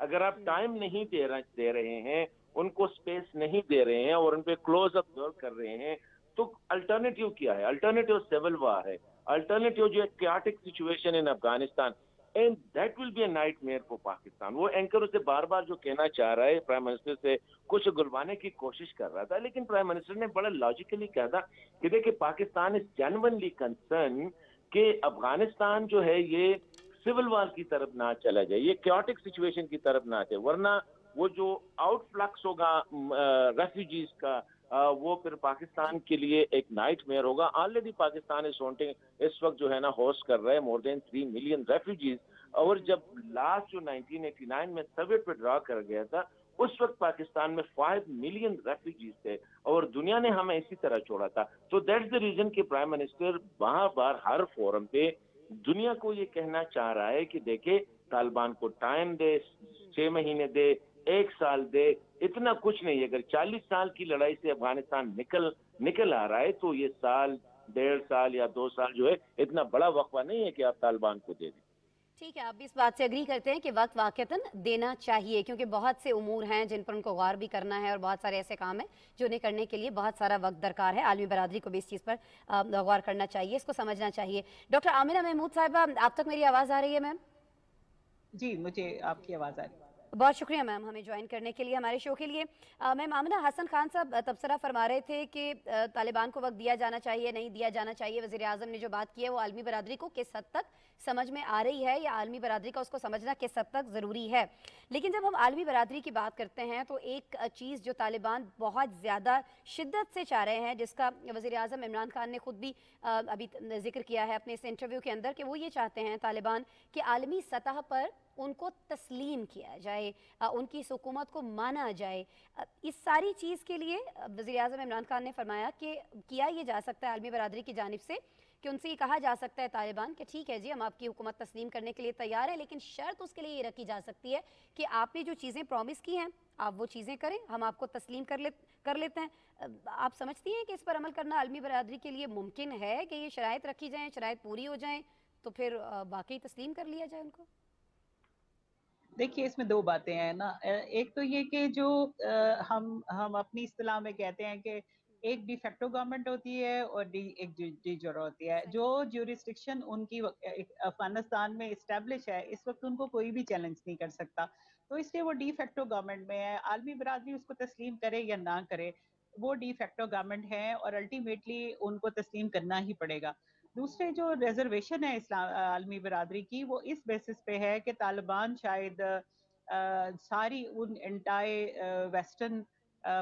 अगर आप टाइम नहीं दे रहे हैं ان کو اسپیس نہیں دے رہے ہیں اور ان پہ کلوز آبزرو کر رہے ہیں, تو الٹرنیٹیو کیا ہے؟ الٹرنیٹیو سول وار ہے, الٹرنیٹیو جو ہے chaotic situation in Afghanistan, and that will be a nightmare for Pakistan. وہ اینکر اسے بار بار جو کہنا چاہ رہا ہے پرائم منسٹر سے کچھ گلوانے کی کوشش کر رہا تھا, لیکن پرائم منسٹر نے بڑا لاجیکلی کہا تھا کہ دیکھیں پاکستان از جینوئنلی کنسرن کہ افغانستان جو ہے یہ سول وار کی طرف نہ چلا جائے, یہ کیوٹک سچویشن کی طرف نہ جائے, ورنہ وہ جو آؤٹ فلکس ہوگا ریفیوجیز کا وہ پھر پاکستان کے لیے ایک نائٹ میئر ہوگا. آلریڈی پاکستان اس وقت جو ہے نا ہوسٹ کر رہے ہیں مور دین 3 ملین ریفیوجیز, اور جب لاسٹ جو 1989 میں سوویت پہ ڈرا کر گیا تھا اس وقت پاکستان میں 5 ملین ریفیوجیز تھے اور دنیا نے ہمیں اسی طرح چھوڑا تھا. تو دیٹس دا ریزن کہ پرائم منسٹر بار بار ہر فورم پہ دنیا کو یہ کہنا چاہ رہا ہے کہ دیکھیں طالبان کو ٹائم دے, 6 مہینے دے, 1 سال دے, اتنا کچھ نہیں. اگر 40 سال کی لڑائی سے افغانستان نکل آ رہا ہے تو یہ سال, 1.5 سال یا 2 سال جو ہے اتنا بڑا وقفہ نہیں ہے کہ آپ طالبان کو دے دیں. ٹھیک ہے, آپ بھی اس بات سے اگری کرتے ہیں کہ وقت واقعتاً دینا چاہیے, کیونکہ بہت سے امور ہیں جن پر ان کو غور بھی کرنا ہے اور بہت سارے ایسے کام ہیں جو انہیں کرنے کے لیے بہت سارا وقت درکار ہے. عالمی برادری کو بھی اس چیز پر غور کرنا چاہیے, اس کو سمجھنا چاہیے. ڈاکٹر عامرہ محمود صاحبہ, آپ تک میری آواز آ رہی ہے میم؟ جی مجھے آپ کی آواز آ رہی ہے. بہت شکریہ میم ہمیں جوائن کرنے کے لیے ہمارے شو کے لیے. میم آمنہ, حسن خان صاحب تبصرہ فرما رہے تھے کہ طالبان کو وقت دیا جانا چاہیے, نہیں دیا جانا چاہیے. وزیر اعظم نے جو بات کی ہے وہ عالمی برادری کو کس حد تک سمجھ میں آ رہی ہے, یا عالمی برادری کا اس کو سمجھنا کس حد تک ضروری ہے. لیکن جب ہم عالمی برادری کی بات کرتے ہیں تو ایک چیز جو طالبان بہت زیادہ شدت سے چاہ رہے ہیں, جس کا وزیر اعظم عمران خان نے خود بھی ابھی ذکر کیا ہے اپنے اس انٹرویو کے اندر, کہ وہ یہ چاہتے ہیں طالبان کہ عالمی سطح پر ان کو تسلیم کیا جائے, ان کی اس حکومت کو مانا جائے. اس ساری چیز کے لیے وزیر اعظم عمران خان نے فرمایا کہ کیا یہ جا سکتا ہے عالمی برادری کی جانب سے کہ ان سے یہ کہا جا سکتا ہے طالبان کہ ٹھیک ہے جی ہم آپ کی حکومت تسلیم کرنے کے لیے تیار ہیں, لیکن شرط اس کے لیے یہ رکھی جا سکتی ہے کہ آپ نے جو چیزیں پرومس کی ہیں آپ وہ چیزیں کریں, ہم آپ کو تسلیم کر لیتے ہیں. آپ سمجھتی ہیں کہ اس پر عمل کرنا عالمی برادری کے لیے ممکن ہے کہ یہ شرائط رکھی جائیں, شرائط پوری ہو جائیں تو پھر واقعی تسلیم کر لیا جائے ان کو؟ دیکھیے اس میں 2 باتیں ہیں نا. ایک تو یہ کہ جو ہم اپنی اصطلاح میں کہتے ہیں کہ ایک ڈی فیکٹو گورنمنٹ ہوتی ہے اور ایک ڈی جور ہوتی ہے. جو جیورسڈکشن ان کی افغانستان میں اسٹیبلش ہے اس وقت ان کو کوئی بھی چیلنج نہیں کر سکتا, تو اس لیے وہ ڈی فیکٹو گورنمنٹ میں ہے. عالمی برادری اس کو تسلیم کرے یا نہ کرے, وہ ڈی فیکٹو گورنمنٹ ہے اور الٹیمیٹلی ان کو تسلیم کرنا ہی پڑے گا. دوسرے جو ریزرویشن ہے عالمی برادری کی, وہ اس بیسس پہ ہے کہ طالبان شاید ساری ان انٹائر ویسٹرن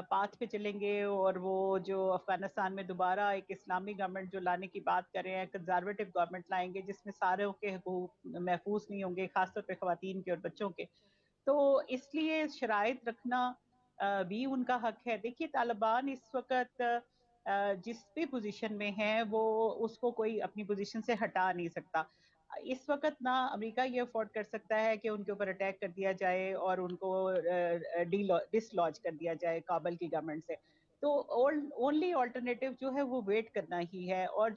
پاتھ پہ چلیں گے, اور وہ جو افغانستان میں دوبارہ ایک اسلامی گورنمنٹ جو لانے کی بات کر رہے ہیں, کنزرویٹو گورنمنٹ لائیں گے جس میں ساروں کے حقوق محفوظ نہیں ہوں گے, خاص طور پہ خواتین کے اور بچوں کے. تو اس لیے شرائط رکھنا بھی ان کا حق ہے. دیکھیے طالبان اس وقت جس بھی پوزیشن میں ہیں وہ اس کو کوئی اپنی پوزیشن سے ہٹا نہیں سکتا. اس وقت نہ امریکہ یہ افورڈ کر سکتا ہے کہ ان کے اوپر اٹیک کر دیا جائے اور ان کو ڈس لاج کر دیا جائے کابل کی گورنمنٹ سے. تو اونلی آلٹرنیٹو جو ہے وہ ویٹ کرنا ہی ہے. اور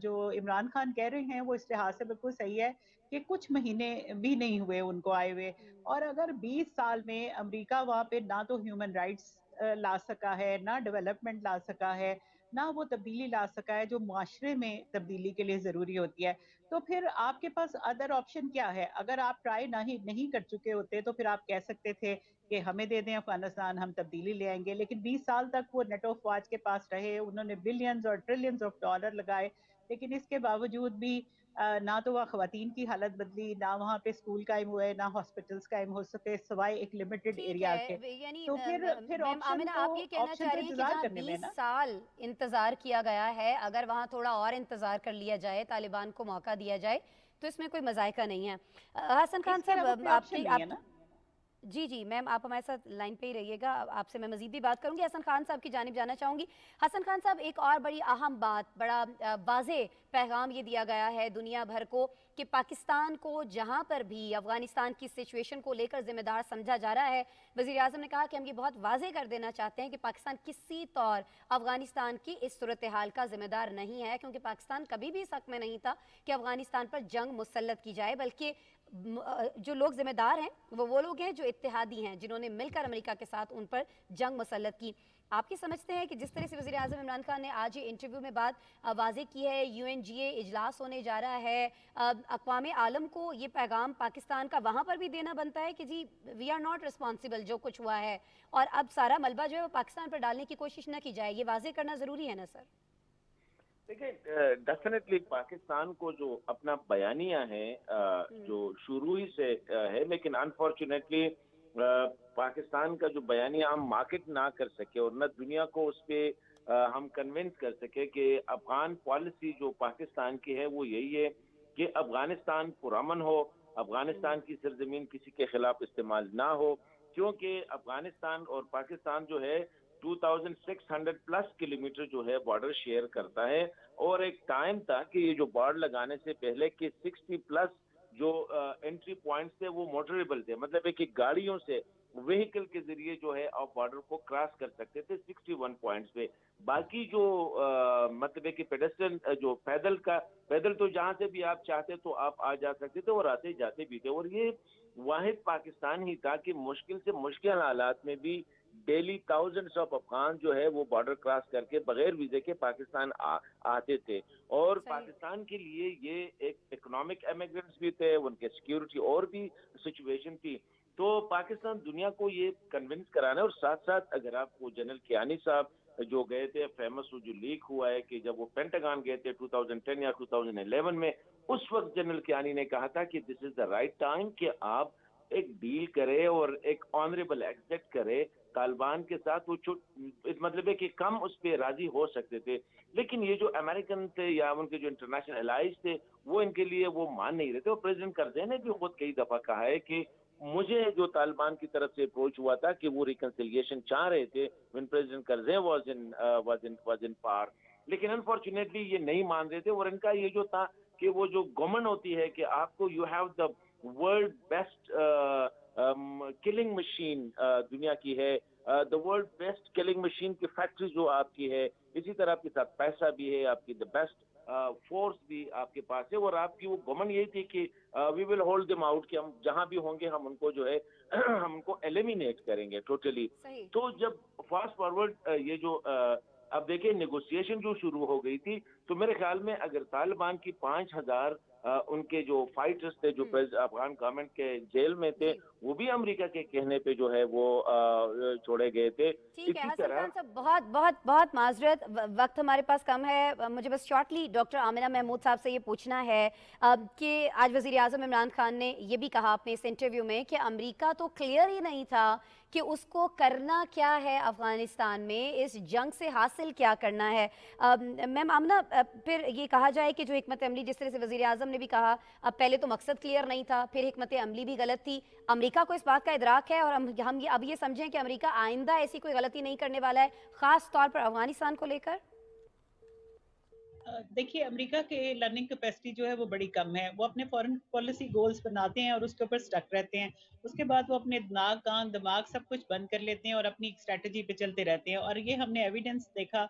جو عمران خان کہہ رہے ہیں وہ اس لحاظ سے بالکل صحیح ہے کہ کچھ مہینے بھی نہیں ہوئے ان کو آئے ہوئے, اور اگر 20 سال میں امریکہ وہاں پہ نہ تو ہیومن رائٹس لا سکا ہے, نہ ڈیولپمنٹ لا سکا ہے, نہ وہ تبدیلی لا سکا ہے جو معاشرے میں تبدیلی کے لیے ضروری ہوتی ہے, تو پھر آپ کے پاس ادر آپشن کیا ہے؟ اگر آپ ٹرائی نہیں کر چکے ہوتے تو پھر آپ کہہ سکتے تھے کہ ہمیں دے دیں افغانستان, ہم تبدیلی لے آئیں گے. لیکن 20 سال تک وہ نیٹو افواج کے پاس رہے, انہوں نے بلینز اور ٹریلینز آف ڈالر لگائے, لیکن اس کے باوجود بھی نہ تو وہ خواتین کی حالت بدلی, نہ وہاں پہ اسکول قائم ہوئے, نہ ہاسپٹلس قائم ہو سکے سوائے ایک لمیٹڈ ٹھیک ایریا کے. ہے, یعنی تو پھر میم آمنہ آپ یہ کہنا چاہ رہی ہیں کہ انتظار جہاں کرنے میں 20 نا. سال انتظار کیا گیا ہے, اگر وہاں تھوڑا اور انتظار کر لیا جائے, طالبان کو موقع دیا جائے, تو اس میں کوئی مذائقہ نہیں ہے. حسن خان اس کے علاوہ صاحب کوئی آپ آپشن کی نہیں ہے نا. جی میم آپ ہمارے ساتھ لائن پہ ہی رہیے گا, آپ سے میں مزید بھی بات کروں گی. حسن خان صاحب کی جانب جانا چاہوں گی. حسن خان صاحب, ایک اور بڑی اہم بات, بڑا واضح پیغام یہ دیا گیا ہے دنیا بھر کو کہ پاکستان کو جہاں پر بھی افغانستان کی سچویشن کو لے کر ذمہ دار سمجھا جا رہا ہے, وزیر اعظم نے کہا کہ ہم یہ بہت واضح کر دینا چاہتے ہیں کہ پاکستان کسی طور افغانستان کی اس صورتحال کا ذمہ دار نہیں ہے, کیونکہ پاکستان کبھی بھی اس حق میں نہیں تھا کہ افغانستان پر جنگ مسلط کی جائے, بلکہ جو لوگ ذمہ دار ہیں وہ لوگ ہیں جو اتحادی ہیں، جنہوں نے مل کر امریکہ کے ساتھ ان پر جنگ مسلط کی۔ آپ کی سمجھتے ہیں کہ جس طرح سے وزیر اعظم عمران خان نے آج یہ انٹرویو میں بات واضح کی ہے، UNGA اجلاس ہونے جا رہا ہے، اقوام عالم کو یہ پیغام پاکستان کا وہاں پر بھی دینا بنتا ہے کہ جی وی آر ناٹ رسپانسیبل جو کچھ ہوا ہے، اور اب سارا ملبہ جو ہے وہ پاکستان پر ڈالنے کی کوشش نہ کی جائے، یہ واضح کرنا ضروری ہے نا سر؟ دیکھیں ڈیفینیٹلی پاکستان کو جو اپنا بیانیہ ہے جو شروع ہی سے ہے، لیکن انفارچونیٹلی پاکستان کا جو بیانیہ ہم مارکیٹ نہ کر سکے اور نہ دنیا کو اس پہ ہم کنونس کر سکے کہ افغان پالیسی جو پاکستان کی ہے وہ یہی ہے کہ افغانستان پرامن ہو، افغانستان کی سرزمین کسی کے خلاف استعمال نہ ہو، کیونکہ افغانستان اور پاکستان جو ہے 2600 پلس کلومیٹر جو ہے بارڈر شیئر کرتا ہے، اور ایک ٹائم تھا کہ یہ جو بارڈر لگانے سے پہلے کہ 60 پلس جو انٹری پوائنٹس تھے وہ موٹریبل تھے، مطلب ہے کہ گاڑیوں سے وہیکل کے ذریعے جو ہے آپ بارڈر کو کراس کر سکتے تھے 61 پوائنٹس پہ۔ باقی جو مطلب ہے کہ پیڈسٹرن جو پیدل تو جہاں سے بھی آپ چاہتے تو آپ آ جا سکتے تھے اور آتے جاتے بھی تھے، اور یہ واحد پاکستان ہی تھا کہ مشکل سے مشکل حالات میں بھی ڈیلی تھاؤزنڈس آف افغان جو ہے وہ بارڈر کراس کر کے بغیر ویزے کے پاکستان آتے تھے، اور پاکستان کے لیے یہ ایک اکنامک امیگرنٹس بھی تھے، ان کے سیکیورٹی اور بھی سچویشن تھی۔ تو پاکستان دنیا کو یہ کنونس کرانا ہے، اور ساتھ ساتھ اگر آپ کو جنرل کیانی صاحب جو گئے تھے فیمس جو لیک ہوا ہے کہ جب وہ پینٹاگان گئے تھے 2010 یا 2011 میں، اس وقت جنرل کیانی نے کہا تھا کہ دس از دا رائٹ ٹائم کہ آپ ایک ڈیل کرے اور ایک آنریبل ایگزٹ کرے طالبان کے ساتھ، وہ مطلب ہے کہ کم اس پہ راضی ہو سکتے تھے، لیکن یہ جو امریکن تھے یا ان کے جو انٹرنیشنل الائز تھے وہ ان کے لیے وہ مان نہیں رہے تھے، اور پریزیڈنٹ کرزئی نے بھی خود کئی دفعہ کہا ہے کہ مجھے جو طالبان کی طرف سے اپروچ ہوا تھا کہ وہ ریکنسیلیشن چاہ رہے تھے when president Karzai was in power، لیکن انفارچونیٹلی یہ نہیں مان رہے تھے، اور ان کا یہ جو تھا کہ وہ جو گورنمنٹ ہوتی ہے کہ آپ کو you have the world best killing machine دنیا کی ہے، the world best killing machine کی فیکٹری جو آپ کی ہے، اسی طرح آپ کے ساتھ پیسہ بھی ہے، آپ کی دا بیسٹ فورس بھی آپ کے پاس ہے، اور آپ کی وہ گورنمنٹ یہی تھی کہ وی ول ہولڈ دم آؤٹ، کہ ہم جہاں بھی ہوں گے ہم ان کو جو ہے ہم ان کو ایلیمینیٹ کریں گے ٹوٹلی۔ تو جب فاسٹ فارورڈ یہ جو اب دیکھیں نیگوسیشن جو شروع ہو گئی تھی، تو میرے خیال میں اگر طالبان کی 5000 ان کے جو فائٹرز تھے جو افغان گورنمنٹ کے جیل میں تھے وہ بھی امریکہ کے کہنے پہ جو ہے وہ چھوڑے گئے تھے۔ ٹھیک ہے حسن خان صاحب، بہت بہت بہت معذرت، وقت ہمارے پاس کم ہے، مجھے بس شارٹلی ڈاکٹر آمنہ محمود صاحب سے یہ پوچھنا ہے کہ آج وزیر اعظم عمران خان نے یہ بھی کہا اپنے اس انٹرویو میں کہ امریکہ تو کلیئر ہی نہیں تھا کہ اس کو کرنا کیا ہے افغانستان میں، اس جنگ سے حاصل کیا کرنا ہے۔ میم آمنہ، پھر یہ کہا جائے کہ جو حکمت عملی جس طرح سے وزیر اعظم نے بھی کہا، اب پہلے تو مقصد کلیئر نہیں تھا، پھر حکمت عملی بھی غلط تھی، امریکہ کو اس بات کا ادراک ہے، اور ہم اب یہ سمجھیں کہ امریکہ آئندہ ایسی کوئی غلطی نہیں کرنے والا ہے، خاص طور پر افغانستان کو لے کر؟ دیکھیے امریکہ کے لرننگ کیپیسٹی جو ہے وہ بڑی کم ہے، وہ اپنے فورن پالیسی گولز بناتے ہیں اور اس کے اوپر سٹک رہتے ہیں، اس کے بعد وہ اپنے ناک کان دماغ سب کچھ بند کر لیتے ہیں اور اپنی ایک اسٹریٹجی پہ چلتے رہتے ہیں، اور یہ ہم نے ایویڈنس دیکھا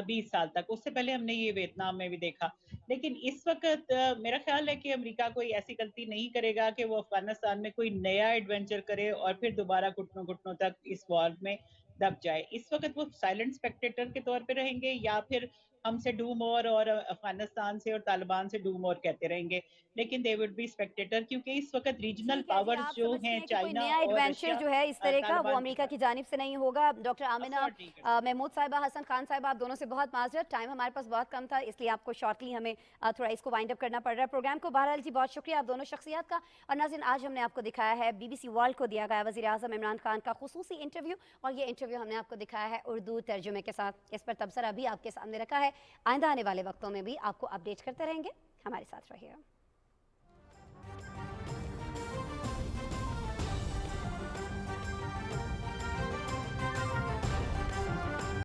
20 سال تک، اس سے پہلے ہم نے یہ ویتنام میں بھی دیکھا۔ لیکن اس وقت میرا خیال ہے کہ امریکہ کوئی ایسی غلطی نہیں کرے گا کہ وہ افغانستان میں کوئی نیا ایڈونچر کرے اور پھر دوبارہ گھٹنوں گھٹنوں تک اس وار میں دب جائے۔ اس وقت وہ سائلنٹ اسپیکٹیٹر کے طور پہ رہیں گے، یا پھر ہم سے ڈو مور اور افغانستان سے اور طالبان سے ڈو مور کہتے رہیں گے، لیکن دے وڈ بی اسپیکٹیٹر، کیونکہ اس وقت ریجنل ٹھیک ہے جی، پاورز آپ جو سمجھتے ہیں ہیں کہ کوئی چائنا نیا اور ایڈونچر رشیا جو ہے اس طرح کا وہ طالبان امریکہ کی جانب سے نہیں ہوگا۔ ڈاکٹر آمنہ محمود صاحبہ، حسن خان صاحبہ، آپ دونوں سے بہت معذرت، ٹائم ہمارے پاس بہت کم تھا، اس لیے آپ کو شارٹلی ہمیں تھوڑا اس کو وائنڈ اپ کرنا پڑ رہا ہے پروگرام کو۔ بہرحال جی بہت شکریہ آپ دونوں شخصیات کا، اور ناظرین آج ہم نے آپ کو دکھایا ہے BBC ورلڈ کو دیا گیا وزیر اعظم عمران خان کا خصوصی انٹرویو، اور یہ انٹرویو ہم نے آپ کو دکھایا ہے اردو ترجمے کے ساتھ، اس پر تبصرہ بھی آپ کے سامنے رکھا ہے، آئندہ آنے والے وقتوں میں بھی آپ کو اپڈیٹ کرتے رہیں گے، ہمارے ساتھ رہیے گا۔